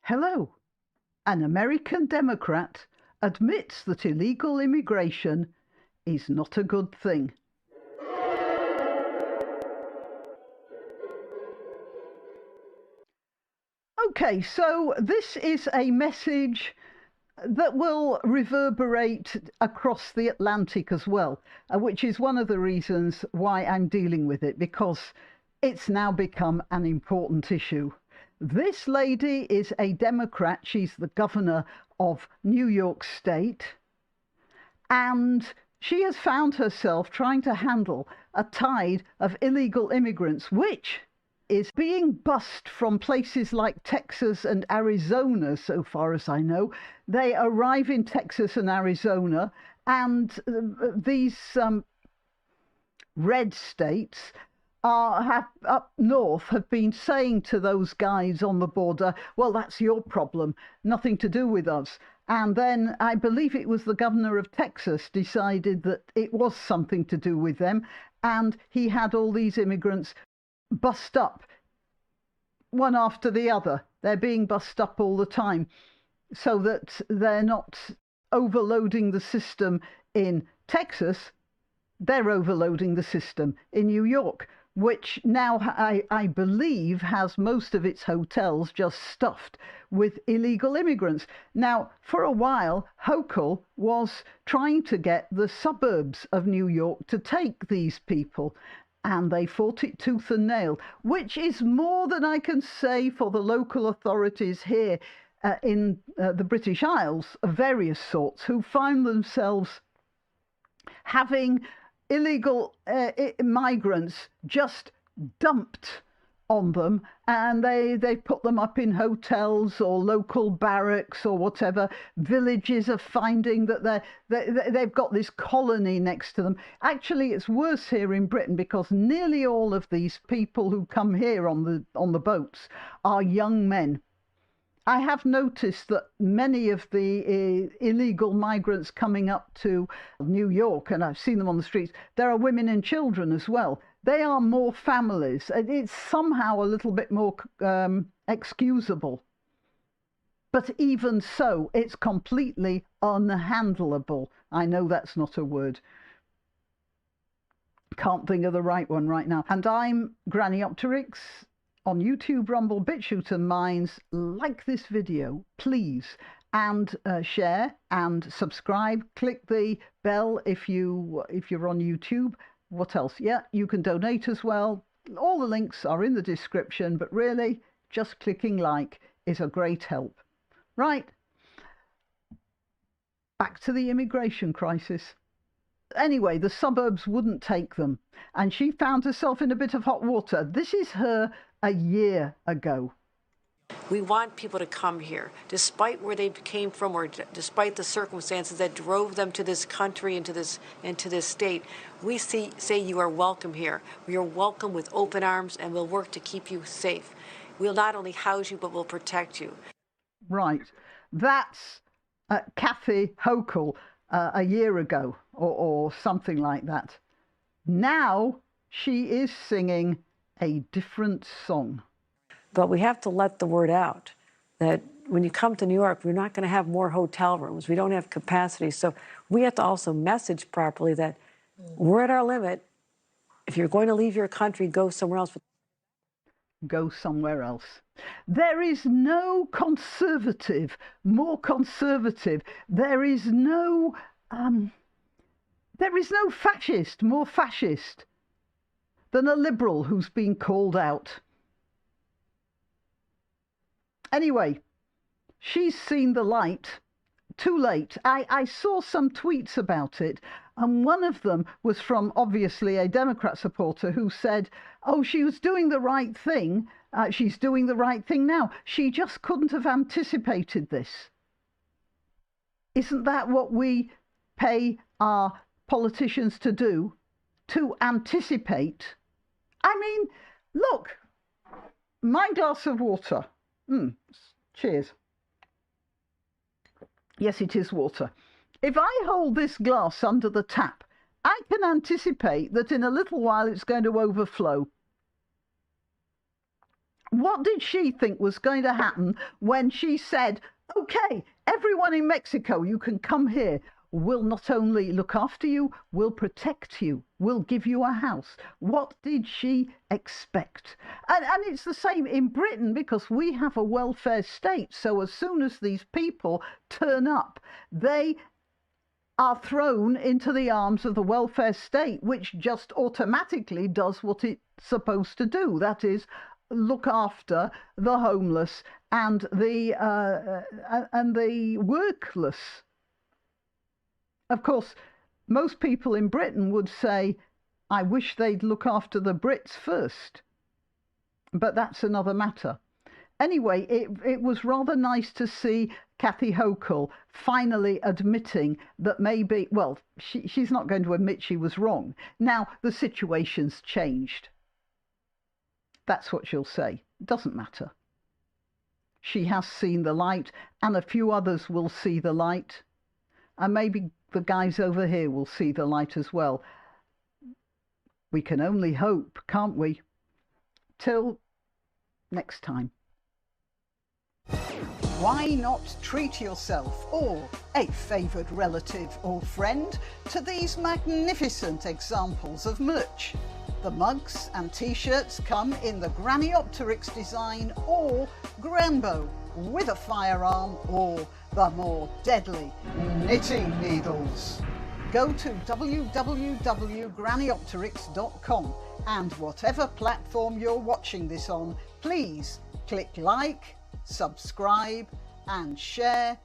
Hello. An American Democrat admits that illegal immigration is not a good thing. Okay, so this is a message that will reverberate across the Atlantic as well, which is one of the reasons why I'm dealing with it, because it's now become an important issue. This lady is a Democrat. She's the governor of New York State, and she has found herself trying to handle a tide of illegal immigrants, which is being bussed from places like Texas and Arizona, so far as I know. They arrive in Texas and Arizona, and these red states up north have been saying to those guys on the border, well, that's your problem, nothing to do with us. And then I believe it was the governor of Texas decided that it was something to do with them, and he had all these immigrants bussed up one after the other. They're being bussed up all the time so that they're not overloading the system in Texas. They're overloading the system in New York, which now I believe has most of its hotels just stuffed with illegal immigrants. Now, for a while, Hochul was trying to get the suburbs of New York to take these people, and they fought it tooth and nail, which is more than I can say for the local authorities here in the British Isles of various sorts, who find themselves having illegal migrants just dumped on them, and they put them up in hotels or local barracks or whatever. Villages are finding that they've got this colony next to them. Actually, it's worse here in Britain, because nearly all of these people who come here on the boats are young men. I have noticed that many of the illegal migrants coming up to New York, and I've seen them on the streets, there are women and children as well. They are more families. It's somehow a little bit more excusable. But even so, it's completely unhandleable. I know that's not a word. Can't think of the right one right now. And I'm granniopteryx. On YouTube, Rumble, BitChute and Minds. Like this video, please, and share and subscribe. Click the bell if you're on YouTube. What else? Yeah, you can donate as well. All the links are in the description, but really, just clicking like is a great help. Right, back to the immigration crisis. Anyway, the suburbs wouldn't take them, and she found herself in a bit of hot water. This is her a year ago. We want people to come here, despite where they came from, or despite the circumstances that drove them to this country and to this state. We say you are welcome here. We are welcome with open arms, and we'll work to keep you safe. We'll not only house you, but we'll protect you. Right. That's Kathy Hochul a year ago, or something like that. Now she is singing a different song. But we have to let the word out that when you come to New York, we're not going to have more hotel rooms. We don't have capacity. So we have to also message properly that we're at our limit. If you're going to leave your country, go somewhere else. Go somewhere else. There is no conservative more conservative. There is no fascist more fascist than a liberal who's been called out. Anyway, she's seen the light too late. I saw some tweets about it, and one of them was from, obviously, a Democrat supporter who said, oh, she was doing the right thing. She's doing the right thing now. She just couldn't have anticipated this. Isn't that what we pay our politicians to do? To anticipate? I mean, look, my glass of water. Cheers. Yes, it is water. If I hold this glass under the tap, I can anticipate that in a little while it's going to overflow. What did she think was going to happen when she said, okay, everyone in Mexico, you can come here. We'll not only look after you, we'll protect you, we'll give you a house. What did she expect? And it's the same in Britain, because we have a welfare state. So as soon as these people turn up, they are thrown into the arms of the welfare state, which just automatically does what it's supposed to do. That is, look after the homeless and the workless. Of course, most people in Britain would say, I wish they'd look after the Brits first. But that's another matter. Anyway, it was rather nice to see Kathy Hochul finally admitting that maybe, well, she's not going to admit she was wrong. Now, the situation's changed. That's what she'll say. Doesn't matter. She has seen the light, and a few others will see the light. And maybe the guys over here will see the light as well. We can only hope, can't we? Till next time. Why not treat yourself or a favoured relative or friend to these magnificent examples of merch? The mugs and t-shirts come in the granniopteryx design or Granbo, with a firearm or the more deadly knitting needles. Go to www.granniopteryx.com, and whatever platform you're watching this on, please click like, subscribe and share.